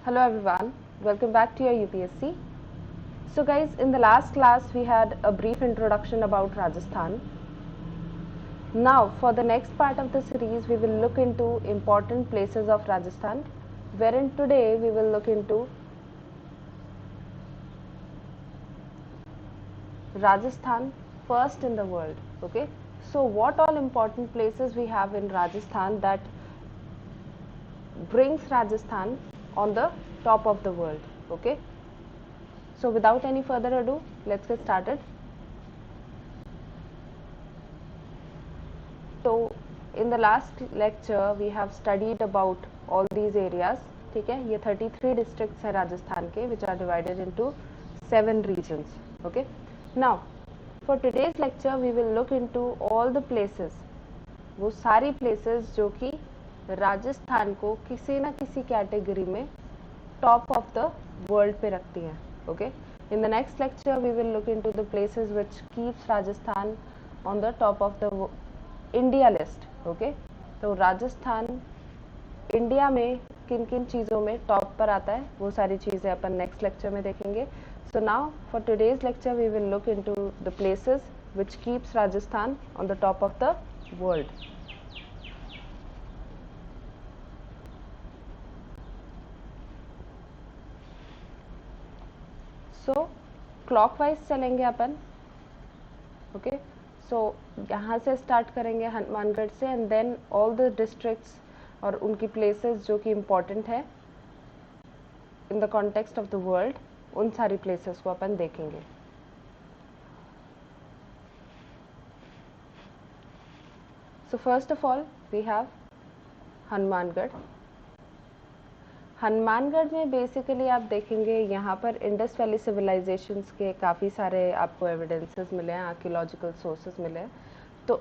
Hello everyone, welcome back to your UPSC. So guys, in the last class we had a brief introduction about Rajasthan. Now for the next part of the series we will look into important places of Rajasthan, wherein today we will look into Rajasthan first in the world. Okay, so what all important places we have in Rajasthan that brings Rajasthan on the top of the world. Okay, so without any further ado, let's get started. So in the last lecture we have studied about all these areas. ठीक है, ये 33 districts हैं राजस्थान के, which are divided into 7 regions. Okay, now for today's lecture we will look into all the places, वो सारी places जो कि राजस्थान को किसी न किसी कैटेगरी में टॉप ऑफ द वर्ल्ड पे रखती हैं. Okay, in the next lecture we will look into the places which keeps Rajasthan on the top of the India list. Okay, तो राजस्थान इंडिया में किन किन चीज़ों में टॉप पर आता है वो सारी चीज़ें अपन नेक्स्ट लेक्चर में देखेंगे. So now for today's lecture we will look into the places which keeps Rajasthan on the top of the world. So clockwise चलेंगे अपन. ओके, सो यहाँ से स्टार्ट करेंगे हनुमानगढ़ से, and then all the districts और उनकी प्लेसेस जो कि इम्पोर्टेंट है in the context of the world, उन सारी प्लेसेस को अपन देखेंगे. So first of all we have Hanumangarh. Hanumangarh में बेसिकली आप देखेंगे यहाँ पर इंडस वैली सिविलाइजेशंस के काफ़ी सारे आपको एविडेंसेस मिले हैं, आर्कियोलॉजिकल सोर्सेज मिले हैं. तो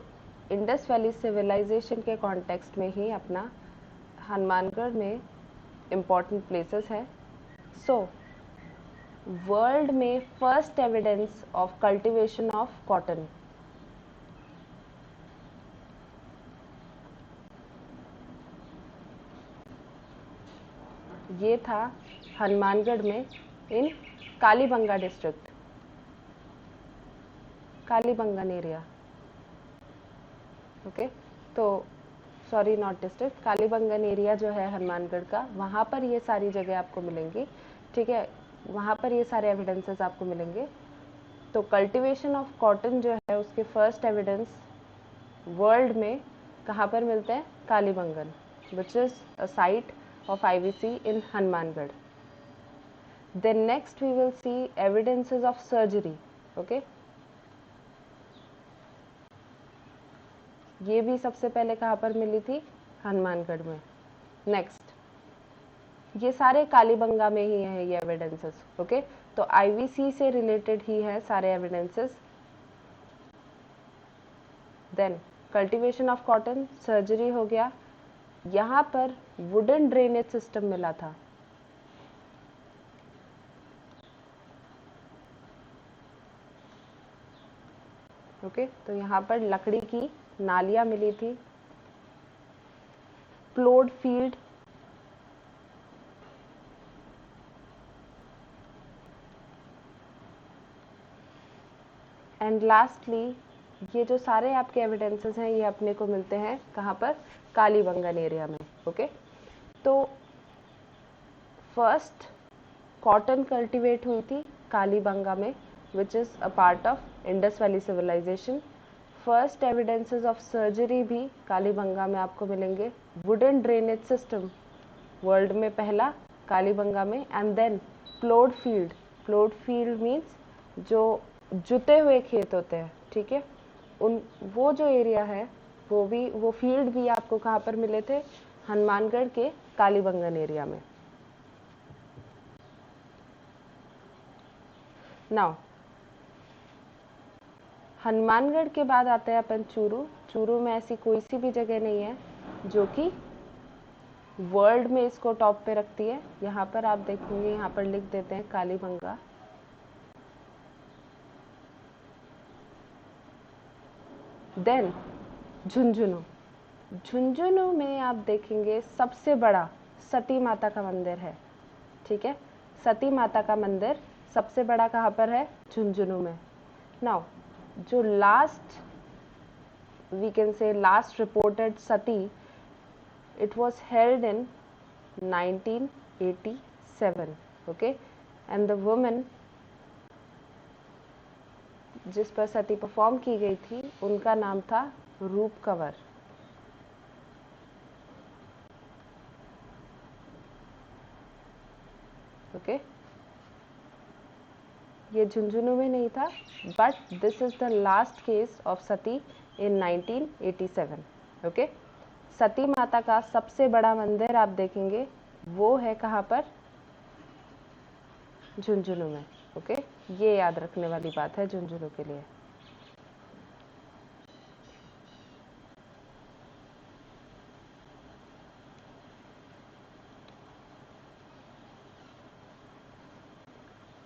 इंडस वैली सिविलाइजेशन के कॉन्टेक्स्ट में ही अपना हनुमानगढ़ में इम्पॉर्टेंट प्लेसेस हैं. सो वर्ल्ड में first evidence of cultivation of cotton, ये था हनुमानगढ़ में in Kalibanga district, Kalibangan area. Okay, तो sorry not district, Kalibangan area जो है हनुमानगढ़ का, वहाँ पर ये सारी जगह आपको मिलेंगी. ठीक है, वहाँ पर ये सारे एविडेंसेस आपको मिलेंगे. तो कल्टीवेशन ऑफ कॉटन जो है उसके फर्स्ट एविडेंस वर्ल्ड में कहाँ पर मिलते हैं? कालीबंगन, विच is a site of IVC in Hanumangarh. Then next we will see evidences of surgery. Okay, ये भी सबसे पहले कहाँ पर मिली थी? हनुमानगढ़ में. नेक्स्ट, ये सारे कालीबंगा में ही है ये एविडेंसेस. ओके, तो IVC से रिलेटेड ही है सारे evidences. Then cultivation of cotton, surgery हो गया. यहाँ पर वुडन ड्रेनेज सिस्टम मिला था. ओके, तो यहाँ पर लकड़ी की नालियाँ मिली थी. प्लोड फील्ड, एंड लास्टली ये जो सारे आपके एविडेंसेस हैं ये अपने को मिलते हैं कहाँ पर? कालीबंगन एरिया में. ओके, तो फर्स्ट कॉटन कल्टीवेट हुई थी कालीबंगा में, which is a part of Indus valley civilization. First evidences of surgery भी कालीबंगा में आपको मिलेंगे. वुडन ड्रेनेज सिस्टम वर्ल्ड में पहला कालीबंगा में. And then ploughed field, ploughed field means जो जुते हुए खेत होते हैं. ठीक है, उन वो जो एरिया है वो फील्ड भी आपको कहाँ पर मिले थे? हनुमानगढ़ के कालीबंगन एरिया में. नाउ हनुमानगढ़ के बाद आते हैं अपन चूरू. चूरू में ऐसी कोई सी भी जगह नहीं है जो कि वर्ल्ड में इसको टॉप पे रखती है. यहाँ पर आप देखेंगे, यहाँ पर लिख देते हैं कालीबंगा. देन झुंझुनू. झुंझुनू में आप देखेंगे सबसे बड़ा सती माता का मंदिर है. ठीक है। सती माता का मंदिर सबसे बड़ा कहाँ पर है? झुंझुनू में। नाउ जो last we can say last reported sati, it was held in 1987, okay, and the woman जिस पर सती परफॉर्म की गई थी उनका नाम था रूप कंवर। ओके, ये झुंझुनू में नहीं था, but this is the last case of sati in 1987। Okay, Sati माता का सबसे बड़ा मंदिर आप देखेंगे वो है कहाँ पर? झुंझुनू में। ओके, ये याद रखने वाली बात है झुंझुनू के लिए।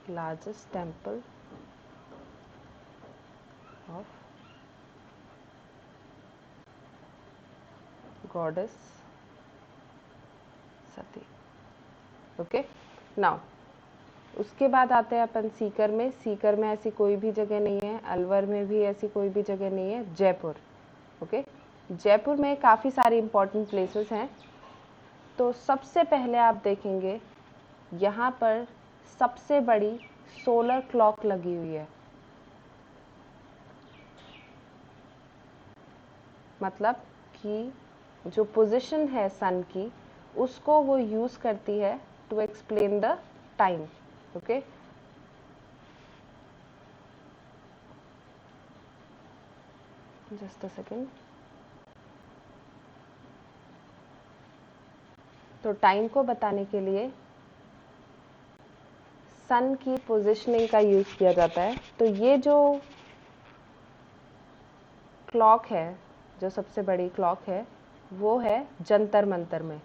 Largest temple of goddess Sati. Okay, now उसके बाद आते हैं अपन सीकर में। सीकर में ऐसी कोई भी जगह नहीं है, अलवर में भी ऐसी कोई भी जगह नहीं है। जयपुर। ओके, जयपुर में काफ़ी सारी इंपॉर्टेंट प्लेसेस हैं। तो सबसे पहले आप देखेंगे यहाँ पर सबसे बड़ी सोलर क्लॉक लगी हुई है। मतलब कि जो पोजीशन है सन की उसको वो यूज़ करती है to explain the time. Okay, just a second. तो टाइम को बताने के लिए सन की पोजीशनिंग का यूज़ किया जाता है। तो ये जो क्लॉक है, जो सबसे बड़ी क्लॉक है, वो है जंतर मंतर में।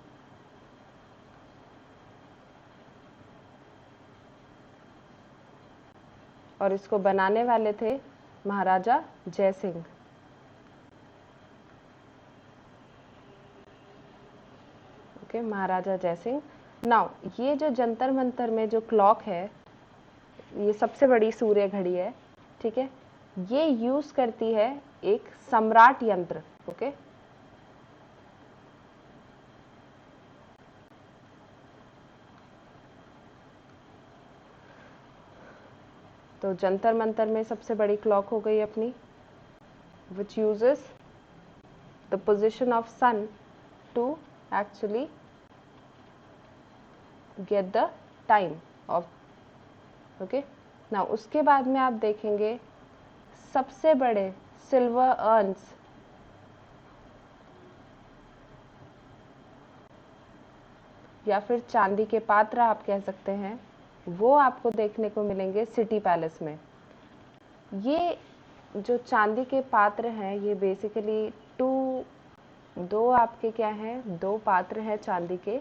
और इसको बनाने वाले थे महाराजा जय सिंह। ओके, महाराजा जय सिंह। नाउ ये जो जंतर मंतर में जो क्लॉक है, ये सबसे बड़ी सूर्य घड़ी है, ठीक है। ये यूज करती है एक सम्राट यंत्र। ओके, तो जंतर मंतर में सबसे बड़ी क्लॉक हो गई अपनी, which uses the position of sun to actually get the time of, okay। now उसके बाद में आप देखेंगे सबसे बड़े सिल्वर अर्न्स या फिर चांदी के पात्र आप कह सकते हैं, वो आपको देखने को मिलेंगे सिटी पैलेस में। ये जो चांदी के पात्र हैं ये बेसिकली दो आपके क्या हैं, दो पात्र हैं चांदी के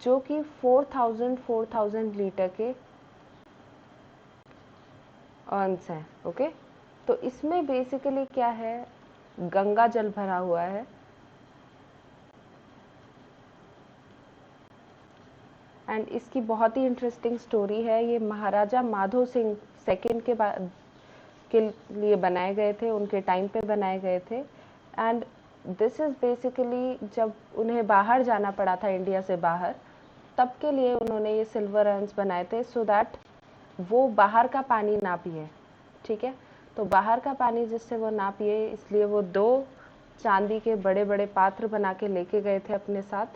जो कि 4000 लीटर के अर्न्स हैं। ओके, तो इसमें बेसिकली क्या है, गंगा जल भरा हुआ है। एंड इसकी बहुत ही इंटरेस्टिंग स्टोरी है। ये महाराजा माधो सिंह सेकंड के बाद के लिए बनाए गए थे, उनके टाइम पे बनाए गए थे। एंड दिस इज़ बेसिकली जब उन्हें बाहर जाना पड़ा था इंडिया से बाहर, तब के लिए उन्होंने ये सिल्वर अर्न्स बनाए थे सो दैट वो बाहर का पानी ना पिए। ठीक है, तो बाहर का पानी जिससे वो ना पिए, इसलिए वो दो चांदी के बड़े बड़े पात्र बना के लेके गए थे अपने साथ,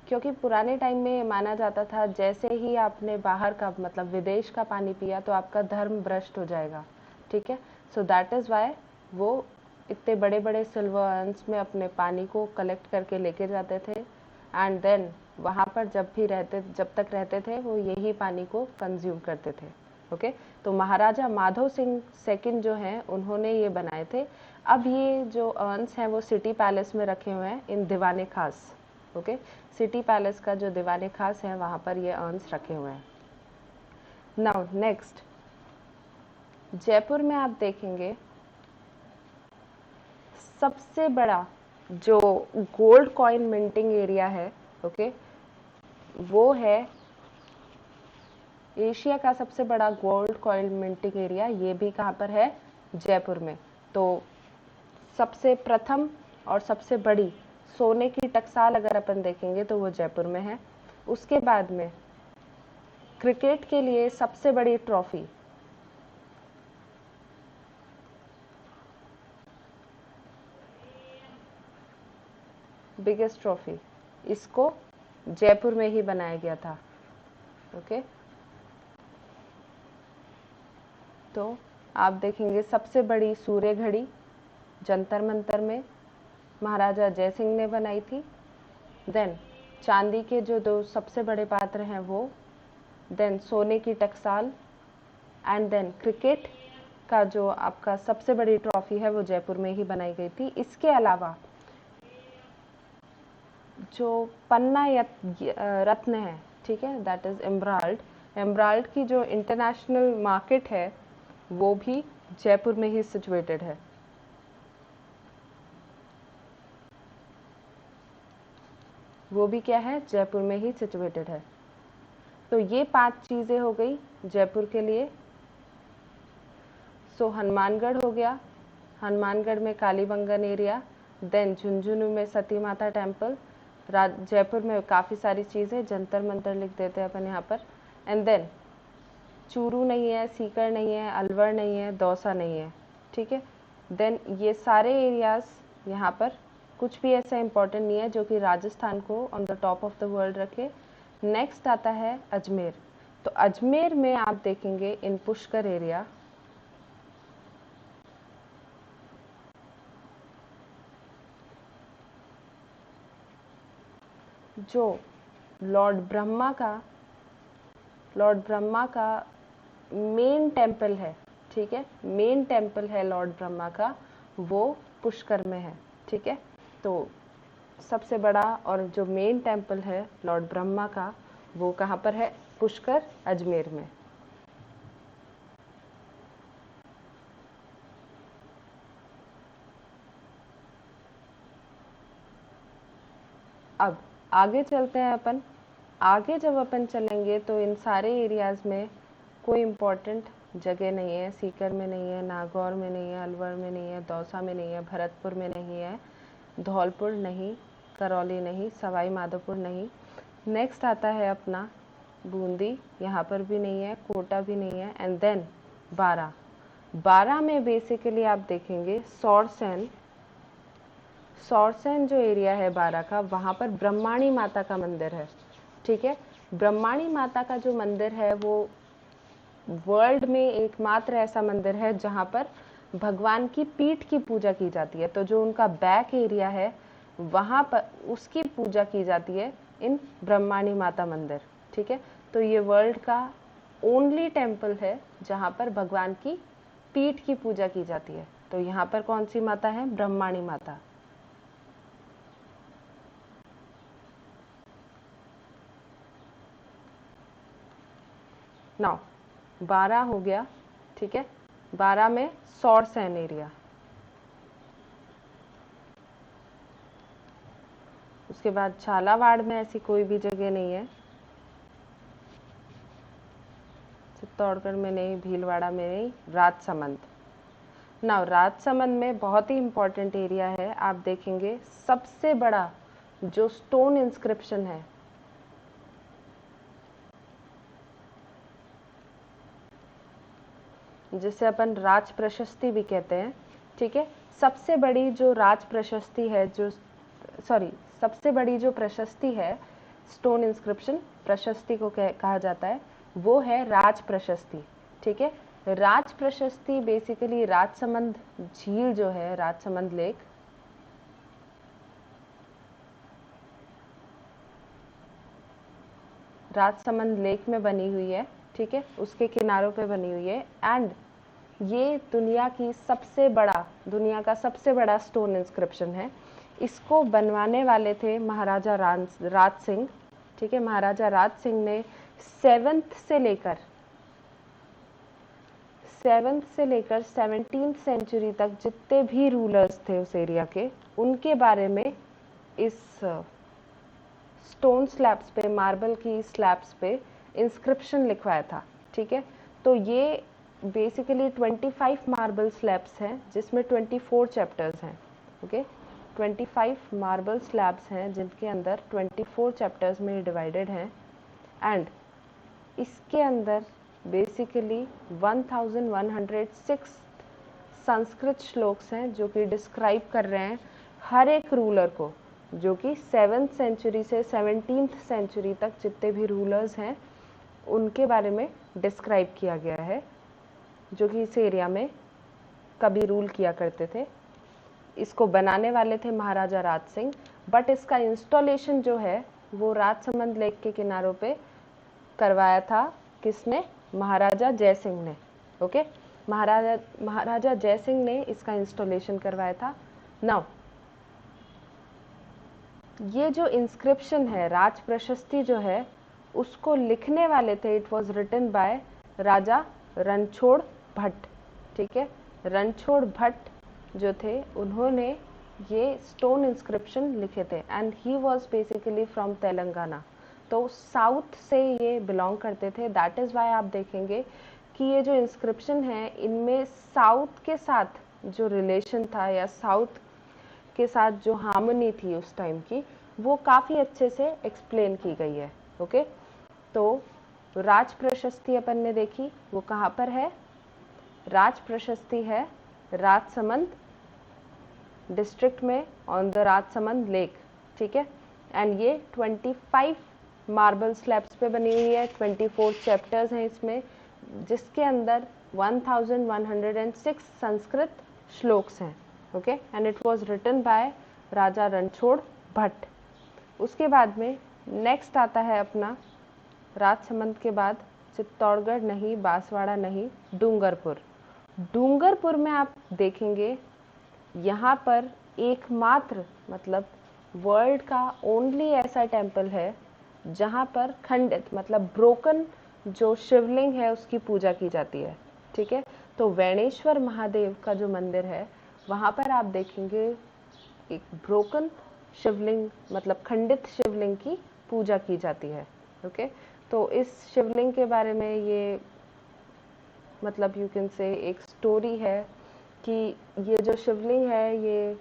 क्योंकि पुराने टाइम में माना जाता था जैसे ही आपने बाहर का मतलब विदेश का पानी पिया तो आपका धर्म भ्रष्ट हो जाएगा। ठीक है, सो दैट इज़ वाई वो इतने बड़े बड़े सिल्वर अर्न्स में अपने पानी को कलेक्ट करके लेके जाते थे। एंड देन वहाँ पर जब तक रहते थे वो यही पानी को कंज्यूम करते थे। ओके, तो महाराजा माधव सिंह सेकंड जो हैं उन्होंने ये बनाए थे। अब ये जो अर्न्स हैं वो सिटी पैलेस में रखे हुए हैं इन दीवाने खास। ओके, सिटी पैलेस का जो दीवाने खास है वहाँ पर ये अर्न्स रखे हुए हैं। नाउ नेक्स्ट, जयपुर में आप देखेंगे सबसे बड़ा जो गोल्ड कॉइन मिंटिंग एरिया है, ओके, वो है एशिया का सबसे बड़ा गोल्ड कॉइन मिंटिंग एरिया। ये भी कहाँ पर है? जयपुर में। तो सबसे प्रथम और सबसे बड़ी सोने की टकसाल अगर अपन देखेंगे तो वो जयपुर में है। उसके बाद में क्रिकेट के लिए सबसे बड़ी ट्रॉफी, बिगेस्ट ट्रॉफी, इसको जयपुर में ही बनाया गया था। ओके, तो आप देखेंगे सबसे बड़ी सूर्य घड़ी जंतर मंतर में महाराजा जय सिंह ने बनाई थी। देन चांदी के जो दो सबसे बड़े पात्र हैं वो, देन सोने की टकसाल, एंड देन क्रिकेट का जो आपका सबसे बड़ी ट्रॉफी है वो जयपुर में ही बनाई गई थी। इसके अलावा जो पन्ना रत्न है, ठीक है, दैट इज एम्ब्राल्ड, एम्ब्राल्ड की जो इंटरनेशनल मार्केट है वो भी जयपुर में ही सिचुएटेड है। वो भी क्या है? जयपुर में ही सिचुएटेड है। तो ये 5 चीजें हो गई जयपुर के लिए। सो हनुमानगढ़ हो गया, हनुमानगढ़ में कालीबंगन एरिया, देन झुंझुनू में सती माता टेम्पल, जयपुर में काफ़ी सारी चीज़ें, जंतर मंतर लिख देते हैं अपन यहाँ पर, एंड देन चूरू नहीं है, सीकर नहीं है, अलवर नहीं है, दौसा नहीं है, ठीक है। देन ये सारे एरियाज यहाँ पर कुछ भी ऐसा इम्पोर्टेंट नहीं है जो कि राजस्थान को on the top of the world रखे। नेक्स्ट आता है अजमेर। तो अजमेर में आप देखेंगे इन पुष्कर एरिया, जो लॉर्ड ब्रह्मा का मेन टेम्पल है, ठीक है, मेन टेम्पल है लॉर्ड ब्रह्मा का, वो पुष्कर में है, ठीक है। तो सबसे बड़ा और जो मेन टेम्पल है लॉर्ड ब्रह्मा का वो कहाँ पर है? पुष्कर, अजमेर में। अब आगे चलते हैं अपन। आगे जब अपन चलेंगे तो इन सारे एरियाज में कोई इम्पोर्टेंट जगह नहीं है। सीकर में नहीं है, नागौर में नहीं है, अलवर में नहीं है, दौसा में नहीं है, भरतपुर में नहीं है, धौलपुर नहीं, करौली नहीं, सवाई माधोपुर नहीं। नेक्स्ट आता है अपना बूंदी, यहाँ पर भी नहीं है, कोटा भी नहीं है, एंड देन बारा में बेसिकली आप देखेंगे सौरसेन जो एरिया है बारा का, वहाँ पर ब्रह्माणी माता का मंदिर है, ठीक है। ब्रह्माणी माता का जो मंदिर है वो वर्ल्ड में एकमात्र ऐसा मंदिर है जहाँ पर भगवान की पीठ की पूजा की जाती है। तो जो उनका बैक एरिया है वहाँ पर उसकी पूजा की जाती है इन ब्रह्माणी माता मंदिर, ठीक है। तो ये वर्ल्ड का ओनली टेम्पल है जहाँ पर भगवान की पीठ की पूजा की जाती है। तो यहाँ पर कौन सी माता है? ब्रह्माणी माता। नाउ 12 हो गया, ठीक है। 12 में सौरसेन एरिया, उसके बाद झालावाड़ में ऐसी कोई भी जगह नहीं है, चित्तौड़गढ़ में नहीं, भीलवाड़ा में नहीं, राजसमंद। नाउ राजसमंद में बहुत ही इम्पोर्टेंट एरिया है। आप देखेंगे सबसे बड़ा जो स्टोन इंस्क्रिप्शन है, जिसे अपन राज प्रशस्ति भी कहते हैं, ठीक है। सबसे बड़ी जो राज प्रशस्ति है, सबसे बड़ी जो प्रशस्ति है, स्टोन इंस्क्रिप्शन प्रशस्ति को कहा जाता है, वो है राज प्रशस्ति, ठीक है। राज प्रशस्ति बेसिकली राजसमंद झील जो है, राजसमंद लेक, राजसमंद लेक में बनी हुई है, ठीक है, उसके किनारों पे बनी हुई है। एंड ये दुनिया का सबसे बड़ा स्टोन इंस्क्रिप्शन है। इसको बनवाने वाले थे महाराजा राज सिंह, ठीक है। महाराजा राज सिंह ने 7th से लेकर 17th सेंचुरी तक जितने भी रूलर्स थे उस एरिया के, उनके बारे में इस स्टोन स्लैब्स पे, मार्बल की स्लैब्स पे इंस्क्रिप्शन लिखवाया था, ठीक है। तो ये बेसिकली 25 मार्बल स्लैब्स हैं जिसमें 24 चैप्टर्स हैं, ओके। 25 मार्बल स्लैब्स हैं जिनके अंदर 24 चैप्टर्स में डिवाइडेड हैं, एंड इसके अंदर बेसिकली 1106 संस्कृत श्लोक्स हैं जो कि डिस्क्राइब कर रहे हैं हर एक रूलर को, जो कि 7th सेंचुरी से 17th सेंचुरी तक जितने भी रूलर्स हैं उनके बारे में डिस्क्राइब किया गया है, जो कि इस एरिया में कभी रूल किया करते थे। इसको बनाने वाले थे महाराजा राज सिंह, बट इसका इंस्टॉलेशन जो है वो राजसमंद लेक के किनारों पे करवाया था। किसने? महाराजा जय सिंह ने, ओके। महाराजा जय सिंह ने इसका इंस्टॉलेशन करवाया था। नाउ ये जो इंस्क्रिप्शन है, राज प्रशस्ति जो है, उसको लिखने वाले थे, it was written by Raja Ranchhod Bhatt, ठीक है। रणछोड़ भट्ट जो थे उन्होंने ये स्टोन इंस्क्रिप्शन लिखे थे, and he was basically from Telangana, तो साउथ से ये बिलोंग करते थे। दैट इज़ वाई आप देखेंगे कि ये जो इंस्क्रिप्शन है इनमें साउथ के साथ जो रिलेशन था या साउथ के साथ जो हार्मनी थी उस टाइम की, वो काफ़ी अच्छे से एक्सप्लेन की गई है, ओके। तो राज प्रशस्ति अपन ने देखी, वो कहाँ पर है? राज प्रशस्ति है राजसमंद डिस्ट्रिक्ट में, ऑन द राजसमंद लेक, ठीक है। एंड ये 25 मार्बल स्लैब्स पे बनी हुई है, 24 चैप्टर्स हैं इसमें, जिसके अंदर 1106 संस्कृत श्लोक्स हैं, okay. And it was written by Raja Ranchhod Bhatt. उसके बाद में नेक्स्ट आता है अपना, राजसमंद के बाद चित्तौड़गढ़ नहीं, बांसवाड़ा नहीं, डूंगरपुर। डूंगरपुर में आप देखेंगे यहाँ पर एकमात्र, मतलब वर्ल्ड का ओनली ऐसा टेम्पल है जहाँ पर खंडित, मतलब ब्रोकन जो शिवलिंग है उसकी पूजा की जाती है, ठीक है। तो वैणेश्वर महादेव का जो मंदिर है वहाँ पर आप देखेंगे एक ब्रोकन शिवलिंग, मतलब खंडित शिवलिंग की पूजा की जाती है, ओके। तो इस शिवलिंग के बारे में ये, मतलब यू कैन से एक स्टोरी है कि ये जो शिवलिंग है ये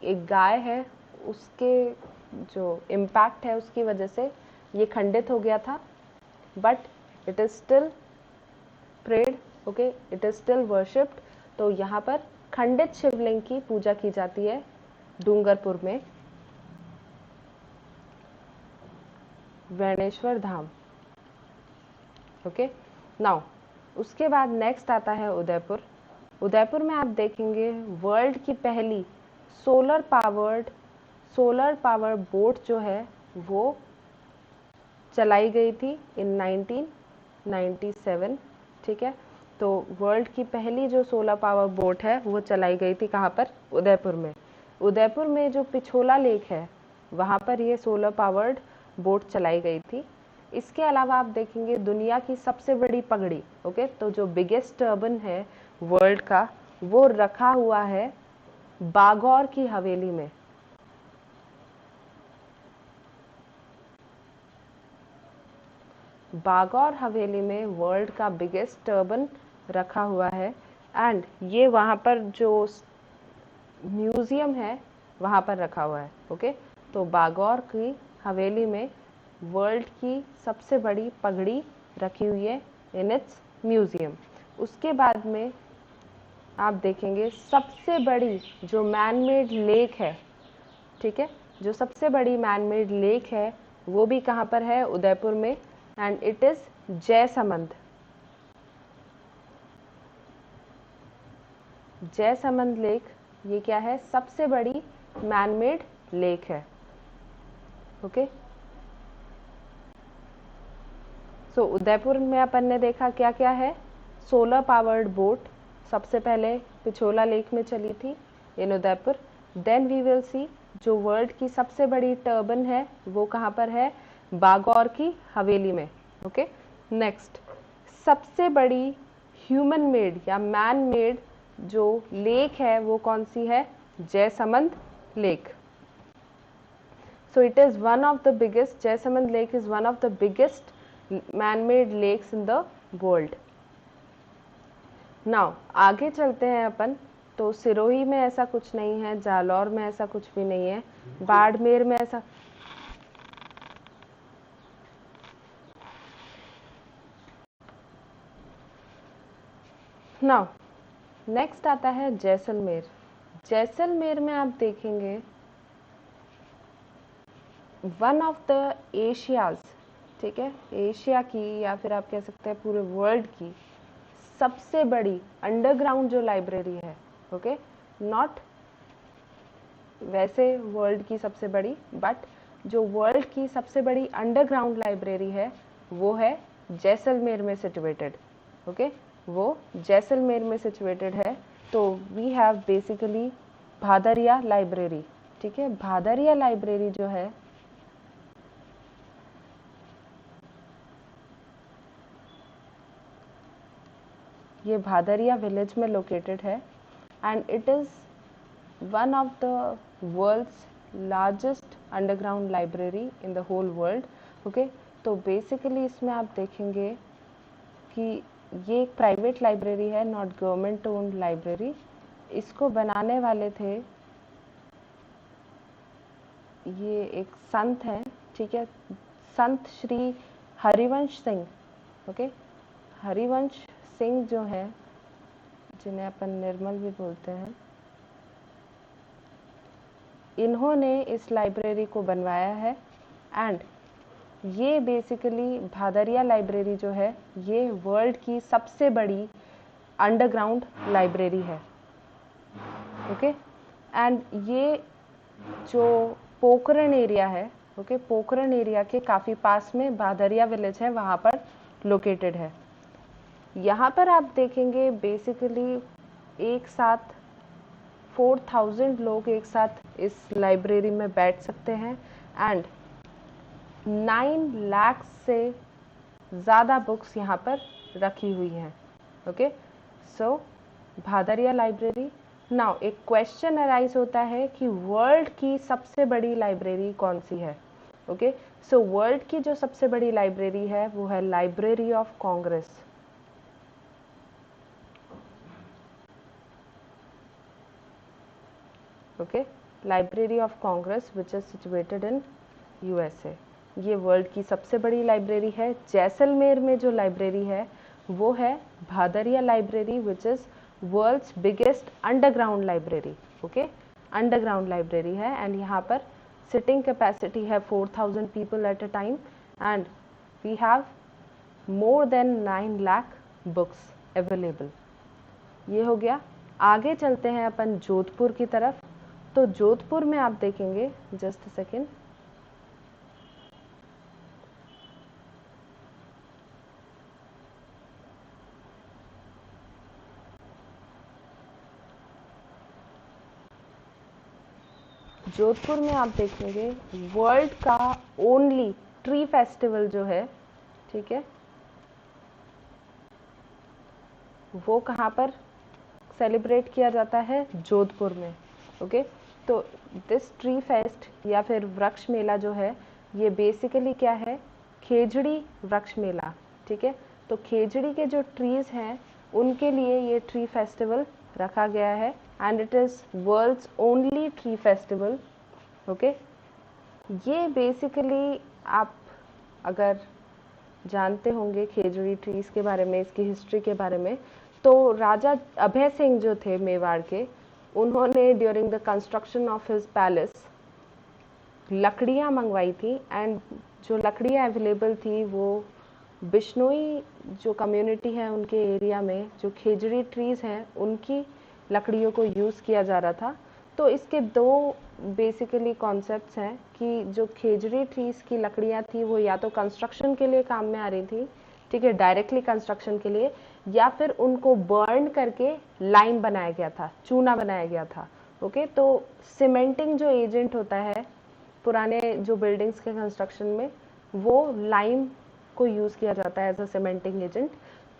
एक गाय है, उसके जो इम्पैक्ट है उसकी वजह से ये खंडित हो गया था, but it is still prayed, okay, it is still worshipped. तो यहाँ पर खंडित शिवलिंग की पूजा की जाती है डूंगरपुर में, वैणेश्वर धाम, ओके। नाउ उसके बाद नेक्स्ट आता है उदयपुर। उदयपुर में आप देखेंगे वर्ल्ड की पहली सोलर पावर बोट जो है वो चलाई गई थी इन 1997, ठीक है। तो वर्ल्ड की पहली जो सोलर पावर बोट है वो चलाई गई थी कहाँ पर? उदयपुर में। उदयपुर में जो पिछोला लेक है वहाँ पर ये सोलर पावर्ड बोट चलाई गई थी। इसके अलावा आप देखेंगे दुनिया की सबसे बड़ी पगड़ी, ओके, तो जो बिगेस्ट टर्बन है वर्ल्ड का वो रखा हुआ है बागौर की हवेली में। बागौर हवेली में वर्ल्ड का बिगेस्ट टर्बन रखा हुआ है, एंड ये वहाँ पर जो म्यूजियम है वहाँ पर रखा हुआ है, ओके। तो बागौर की हवेली में वर्ल्ड की सबसे बड़ी पगड़ी रखी हुई है इन इट्स म्यूजियम। उसके बाद में आप देखेंगे सबसे बड़ी जो मैन मेड लेक है, ठीक है, जो सबसे बड़ी मैन मेड लेक है वो भी कहाँ पर है? उदयपुर में, and it is Jaisamand. Jaisamand lake ये क्या है? सबसे बड़ी मैन मेड लेक है, ओके। सो उदयपुर में अपन ने देखा क्या क्या है? सोलर पावर्ड बोट सबसे पहले पिछोला लेक में चली थी in Udaipur. Then we will see जो वर्ल्ड की सबसे बड़ी टर्बन है वो कहाँ पर है? बागौर की हवेली में, ओके। नेक्स्ट सबसे बड़ी ह्यूमन मेड या मैन मेड जो लेक है वो कौन सी है? Jaisamand lake. So it is one of the biggest, Jaisalmer lake is one of the biggest man-made lakes in the world. Now आगे चलते हैं अपन, तो सिरोही में ऐसा कुछ नहीं है, जालौर में ऐसा कुछ भी नहीं है, बाड़मेर में ऐसा, नाउ नेक्स्ट आता है जैसलमेर। जैसलमेर में आप देखेंगे वन ऑफ द एशियाज, ठीक है, एशिया की या फिर आप कह सकते हैं पूरे वर्ल्ड की सबसे बड़ी अंडरग्राउंड जो लाइब्रेरी है, ओके, नॉट वैसे वर्ल्ड की सबसे बड़ी, बट जो वर्ल्ड की सबसे बड़ी अंडरग्राउंड लाइब्रेरी है वो है जैसलमेर में सिचुएटेड, ओके, वो जैसलमेर में सिचुएटेड है। तो we have basically Bhadariya library, ठीक है, भादरिया लाइब्रेरी जो है ये भादरिया विलेज में लोकेटेड है and it is one of the world's largest underground library in the whole world, okay. तो बेसिकली इसमें आप देखेंगे कि ये एक प्राइवेट लाइब्रेरी है, नॉट गवर्नमेंट ओन्ड लाइब्रेरी। इसको बनाने वाले थे, ये एक संत हैं, ठीक है, संत श्री हरिवंश सिंह, ओके, हरिवंश सिंह जो है, जिन्हें अपन निर्मल भी बोलते हैं, इन्होंने इस लाइब्रेरी को बनवाया है एंड ये बेसिकली भादरिया लाइब्रेरी जो है ये वर्ल्ड की सबसे बड़ी अंडरग्राउंड लाइब्रेरी है, ओके। एंड ये जो पोखरण एरिया है, ओके, पोखरण एरिया के काफ़ी पास में भादरिया विलेज है, वहाँ पर लोकेटेड है। यहाँ पर आप देखेंगे बेसिकली एक साथ 4000 लोग एक साथ इस लाइब्रेरी में बैठ सकते हैं एंड 9 लाख से ज़्यादा बुक्स यहाँ पर रखी हुई हैं, ओके। सो भादरिया लाइब्रेरी। नाउ एक क्वेश्चन अराइज होता है कि वर्ल्ड की सबसे बड़ी लाइब्रेरी कौन सी है, ओके। सो वर्ल्ड की जो सबसे बड़ी लाइब्रेरी है वो है library of Congress, okay, library of Congress which is situated in USA. ये वर्ल्ड की सबसे बड़ी लाइब्रेरी है। जैसलमेर में जो लाइब्रेरी है वो है Bhadariya library which is world's biggest underground library, okay, underground library है एंड यहाँ पर सिटिंग कैपेसिटी है 4000 people at a time and we have more than 9 lakh books available. ये हो गया। आगे चलते हैं अपन जोधपुर की तरफ। तो जोधपुर में आप देखेंगे, जस्ट अ सेकेंड, जोधपुर में आप देखेंगे वर्ल्ड का ओनली ट्री फेस्टिवल जो है, ठीक है, वो कहाँ पर सेलिब्रेट किया जाता है? जोधपुर में, ओके। तो दिस ट्री फेस्ट या फिर वृक्ष मेला जो है ये बेसिकली क्या है? खेजड़ी वृक्ष मेला, ठीक है। तो खेजड़ी के जो ट्रीज हैं उनके लिए ये ट्री फेस्टिवल रखा गया है and it is world's only tree festival, okay. ये बेसिकली आप अगर जानते होंगे खेजड़ी ट्रीज के बारे में, इसकी हिस्ट्री के बारे में, तो राजा अभय सिंह जो थे मेवाड़ के, उन्होंने during the construction of his palace लकड़ियाँ मंगवाई थी एंड जो लकड़ियाँ अवेलेबल थी वो बिश्नोई जो कम्युनिटी है उनके एरिया में जो खेजड़ी ट्रीज़ हैं उनकी लकड़ियों को यूज़ किया जा रहा था। तो इसके दो बेसिकली कॉन्सेप्ट्स हैं कि जो खेजड़ी ट्रीज़ की लकड़ियाँ थी वो या तो कंस्ट्रक्शन के लिए काम में आ रही थी, ठीक है, डायरेक्टली कंस्ट्रक्शन के लिए, या फिर उनको बर्न करके लाइम बनाया गया था, चूना बनाया गया था, ओके। तो सीमेंटिंग जो एजेंट होता है पुराने जो बिल्डिंग्स के कंस्ट्रक्शन में, वो लाइम को यूज़ किया जाता है एज अ सीमेंटिंग एजेंट।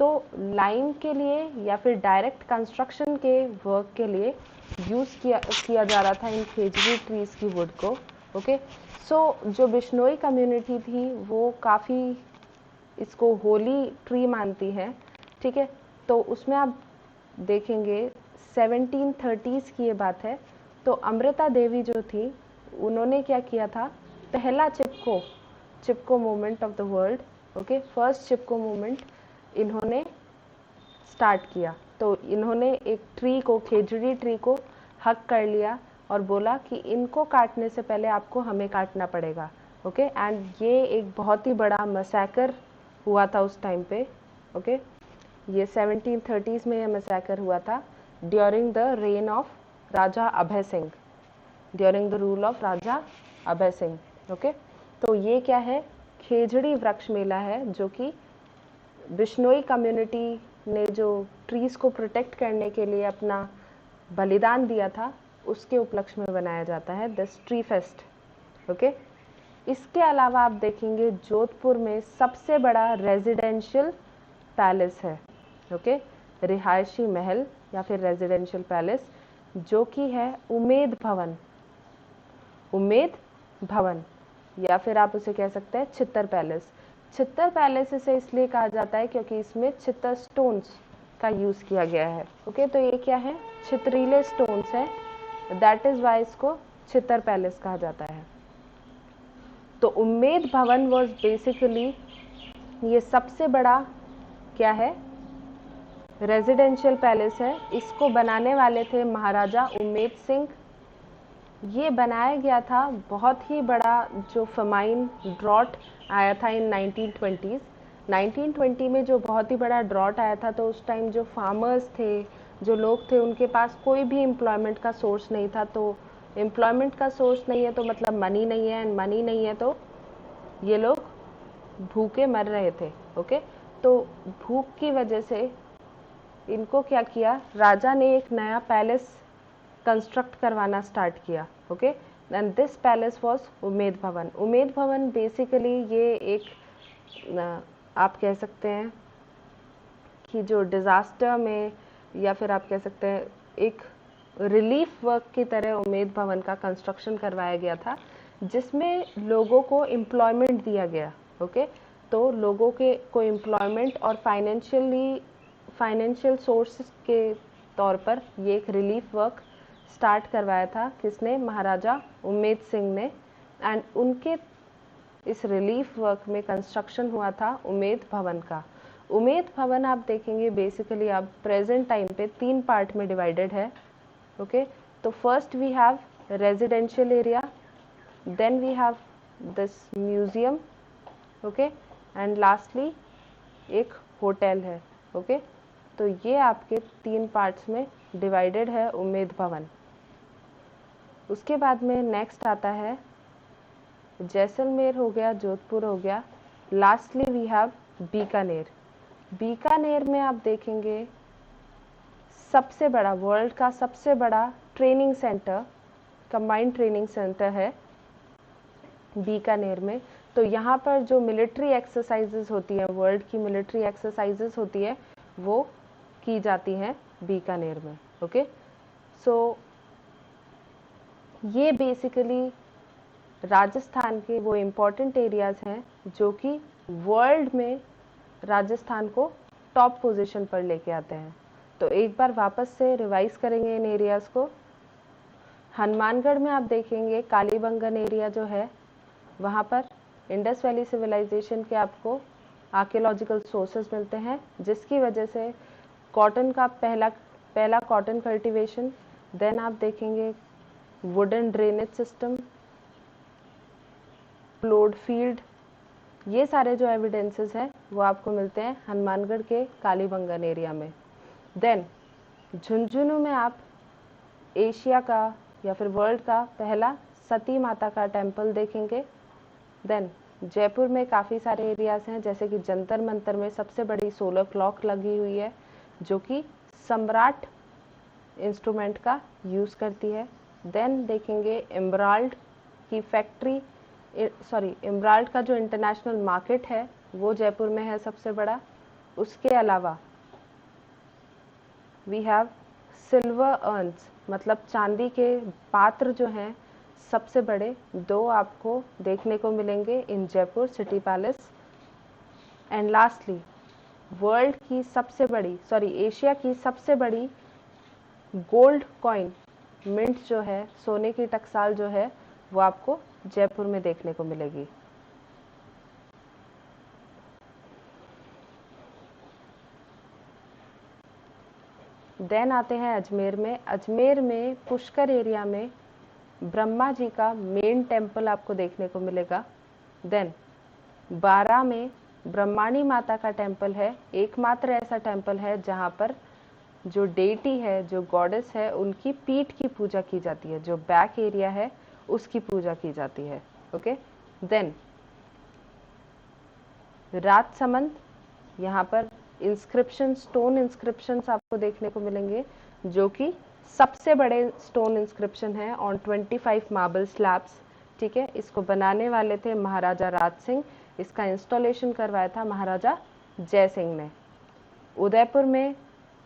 तो लाइम के लिए या फिर डायरेक्ट कंस्ट्रक्शन के वर्क के लिए यूज़ किया जा रहा था इन खेजड़ी ट्रीज़ की वुड को, ओके। सो जो बिश्नोई कम्युनिटी थी वो काफ़ी इसको होली ट्री मानती है, ठीक है। तो उसमें आप देखेंगे 1730s की ये बात है। तो अमृता देवी जो थी उन्होंने क्या किया था, पहला Chipko movement of the world, okay, first Chipko movement इन्होंने स्टार्ट किया। तो इन्होंने एक ट्री को, खेजड़ी ट्री को हक कर लिया और बोला कि इनको काटने से पहले आपको हमें काटना पड़ेगा, ओके। एंड ये एक बहुत ही बड़ा मसैकर हुआ था उस टाइम पे, ओके। ये 1730s में ये मसैकर हुआ था during the rain of Raja Abhay Singh, during the rule of Raja Abhay Singh, okay. तो ये क्या है, खेजड़ी वृक्ष मेला है जो कि बिश्नोई कम्युनिटी ने जो ट्रीज को प्रोटेक्ट करने के लिए अपना बलिदान दिया था उसके उपलक्ष्य में बनाया जाता है दिस ट्री फेस्ट, ओके। इसके अलावा आप देखेंगे जोधपुर में सबसे बड़ा रेजिडेंशियल पैलेस है, ओके, रिहायशी महल या फिर रेजिडेंशियल पैलेस, जो कि है उमेद भवन, उमेद भवन, या फिर आप उसे कह सकते हैं छित्तर पैलेस। छित्तर पैलेस इसे इसलिए कहा जाता है क्योंकि इसमें छित्तर स्टोन्स का यूज किया गया है, ओके। तो ये क्या है, छितरीले स्टोन्स है, दैट इज वाई इसको छित्तर पैलेस कहा जाता है। तो उम्मेद भवन वाज बेसिकली ये सबसे बड़ा क्या है, रेजिडेंशियल पैलेस है। इसको बनाने वाले थे महाराजा उम्मेद सिंह। ये बनाया गया था, बहुत ही बड़ा जो फमाइन ड्रॉट आया था इन 1920s। 1920 में जो बहुत ही बड़ा ड्रॉट आया था, तो उस टाइम जो फार्मर्स थे, जो लोग थे, उनके पास कोई भी एम्प्लॉयमेंट का सोर्स नहीं था। तो एम्प्लॉयमेंट का सोर्स नहीं है तो मतलब मनी नहीं है, एंड मनी नहीं है तो ये लोग भूखे मर रहे थे, ओके। तो भूख की वजह से इनको क्या किया, राजा ने एक नया पैलेस कंस्ट्रक्ट करवाना स्टार्ट किया, okay. And this palace was Umaid Bhawan. Umaid Bhawan basically ये एक आप कह सकते हैं कि जो डिज़ास्टर में, या फिर आप कह सकते हैं एक रिलीफ वर्क की तरह उमेद भवन का कंस्ट्रक्शन करवाया गया था, जिसमें लोगों को एम्प्लॉयमेंट दिया गया, ओके। तो लोगों के को एम्प्लॉयमेंट और फाइनेंशियल सोर्सेस के तौर पर ये एक रिलीफ वर्क स्टार्ट करवाया था, किसने, महाराजा उम्मेद सिंह ने। एंड उनके इस रिलीफ वर्क में कंस्ट्रक्शन हुआ था उमेद भवन का। उमेद भवन आप देखेंगे बेसिकली आप प्रेजेंट टाइम पे 3 पार्ट में डिवाइडेड है, ओके। तो first we have residential area, then we have this museum, okay, and lastly एक होटल है, ओके। तो ये आपके 3 पार्ट्स में डिवाइडेड है उमेद भवन। उसके बाद में नेक्स्ट आता है जैसलमेर हो गया, जोधपुर हो गया, lastly we have Bikaner. Bikaner में आप देखेंगे सबसे बड़ा, वर्ल्ड का सबसे बड़ा training centre, combined training centre है बीकानेर में। तो यहाँ पर जो मिलिट्री एक्सरसाइजेज होती है, वर्ल्ड की मिलिट्री एक्सरसाइजेज होती है, वो की जाती हैं बीकानेर में, ओके। सो ये बेसिकली राजस्थान के वो इम्पोर्टेंट एरियाज हैं जो कि वर्ल्ड में राजस्थान को टॉप पोजीशन पर लेके आते हैं। तो एक बार वापस से रिवाइज करेंगे इन एरियाज को। हनुमानगढ़ में आप देखेंगे कालीबंगन एरिया जो है, वहाँ पर इंडस वैली सिविलाइजेशन के आपको आर्कियोलॉजिकल सोर्सेज मिलते हैं, जिसकी वजह से कॉटन का पहला कॉटन कल्टीवेशन, देन आप देखेंगे वुडन ड्रेनेज सिस्टम, प्लोड फील्ड, ये सारे जो एविडेंसेस हैं वो आपको मिलते हैं हनुमानगढ़ के कालीबंगन एरिया में। देन झुंझुनू में आप एशिया का या फिर वर्ल्ड का पहला सती माता का टेम्पल देखेंगे। देन जयपुर में काफ़ी सारे एरियाज हैं, जैसे कि जंतर मंतर में सबसे बड़ी सोलर क्लॉक लगी हुई है जो कि सम्राट इंस्ट्रूमेंट का यूज़ करती है। देन देखेंगे एम्ब्राल्ड की फैक्ट्री, एम्ब्राल्ड का जो इंटरनेशनल मार्केट है वो जयपुर में है सबसे बड़ा। उसके अलावा वी हैव सिल्वर अर्न्स, मतलब चांदी के पात्र जो हैं सबसे बड़े 2 आपको देखने को मिलेंगे in Jaipur city palace. And lastly world की सबसे बड़ी, सॉरी एशिया की सबसे बड़ी गोल्ड कॉइन मिंट जो है, सोने की टकसाल जो है, वो आपको जयपुर में देखने को मिलेगी। देन आते हैं अजमेर में। अजमेर में पुष्कर एरिया में ब्रह्मा जी का मेन टेम्पल आपको देखने को मिलेगा। देन बारा में ब्रह्माणी माता का टेम्पल है, एकमात्र ऐसा टेम्पल है जहाँ पर जो डेटी है, जो गॉडेस है, उनकी पीठ की पूजा की जाती है, जो बैक एरिया है उसकी पूजा की जाती है। ओके, देन राजसमंद, यहाँ पर इंस्क्रिप्शन, स्टोन इंस्क्रिप्शन आपको देखने को मिलेंगे, जो कि सबसे बड़े स्टोन इंस्क्रिप्शन है ऑन 25 मार्बल स्लैब्स। ठीक है, इसको बनाने वाले थे महाराजा राज सिंह, इसका इंस्टॉलेशन करवाया था महाराजा जय सिंह ने। उदयपुर में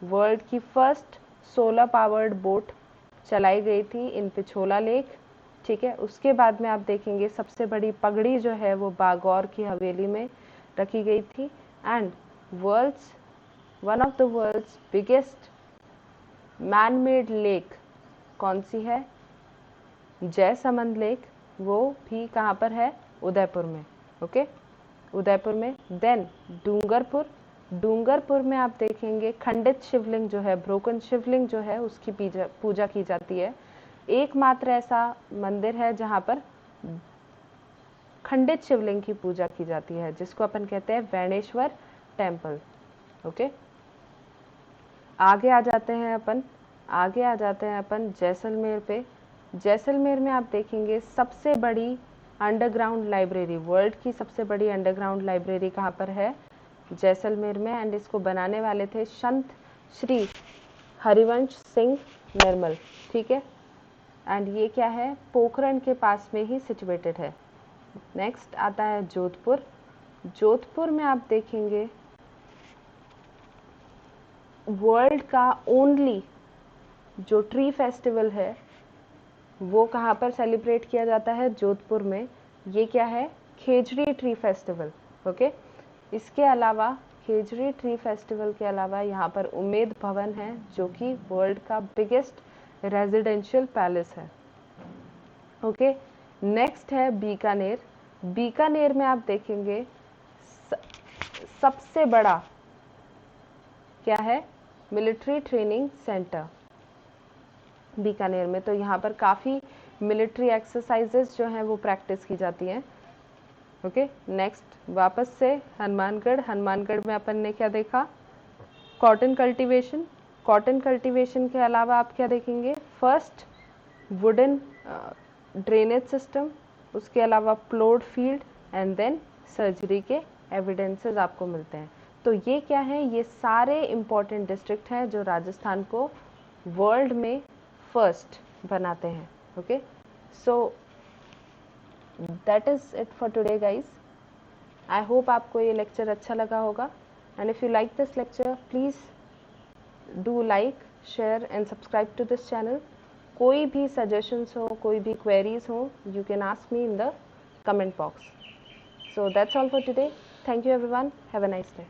वर्ल्ड की फर्स्ट सोलर पावर्ड बोट चलाई गई थी इन पिछोला लेक। ठीक है, उसके बाद में आप देखेंगे सबसे बड़ी पगड़ी जो है वो बागौर की हवेली में रखी गई थी। And one of the world's biggest man made lake कौन सी है? जयसमंद लेक, वो भी कहाँ पर है? उदयपुर में। ओके, उदयपुर में। देन डूंगरपुर में आप देखेंगे खंडित शिवलिंग जो है, ब्रोकन शिवलिंग जो है, उसकी पूजा की जाती है। एकमात्र ऐसा मंदिर है जहाँ पर खंडित शिवलिंग की पूजा की जाती है, जिसको अपन कहते हैं वैणेश्वर टेम्पल। ओके, आगे आ जाते हैं अपन जैसलमेर पे। जैसलमेर में आप देखेंगे सबसे बड़ी अंडरग्राउंड लाइब्रेरी, वर्ल्ड की सबसे बड़ी अंडरग्राउंड लाइब्रेरी कहाँ पर है? जैसलमेर में। एंड इसको बनाने वाले थे संत श्री हरिवंश सिंह निर्मल। ठीक है, एंड ये क्या है? पोखरण के पास में ही सिचुएटेड है। नेक्स्ट आता है जोधपुर। जोधपुर में आप देखेंगे वर्ल्ड का ओनली जो ट्री फेस्टिवल है वो कहाँ पर सेलिब्रेट किया जाता है? जोधपुर में। ये क्या है? खेजड़ी ट्री फेस्टिवल। ओके, इसके अलावा खेजड़ी ट्री फेस्टिवल के अलावा यहाँ पर उम्मेद भवन है, जो कि वर्ल्ड का बिगेस्ट रेजिडेंशियल पैलेस है। ओके, नेक्स्ट है बीकानेर। बीकानेर में आप देखेंगे सबसे बड़ा क्या है? मिलिट्री ट्रेनिंग सेंटर बीकानेर में। तो यहाँ पर काफ़ी मिलिट्री एक्सरसाइजेस जो हैं वो प्रैक्टिस की जाती हैं। ओके, नेक्स्ट वापस से हनुमानगढ़ में अपन ने क्या देखा? Cotton cultivation. कॉटन कल्टीवेशन के अलावा आप क्या देखेंगे? फर्स्ट वुडन ड्रेनेज सिस्टम, उसके अलावा ploughed field and then surgery के एविडेंसेस आपको मिलते हैं। तो ये क्या है? ये सारे इम्पॉर्टेंट डिस्ट्रिक्ट हैं जो राजस्थान को वर्ल्ड में फर्स्ट बनाते हैं। Okay, so that is it for today guys. I hope आपको ये लेक्चर अच्छा लगा होगा। And if you like this lecture please do like, share and subscribe to this channel. कोई भी सजेशंस हो, कोई भी क्वेरीज हो, you can ask me in the comment box. So that's all for today. Thank you everyone. Have a nice day.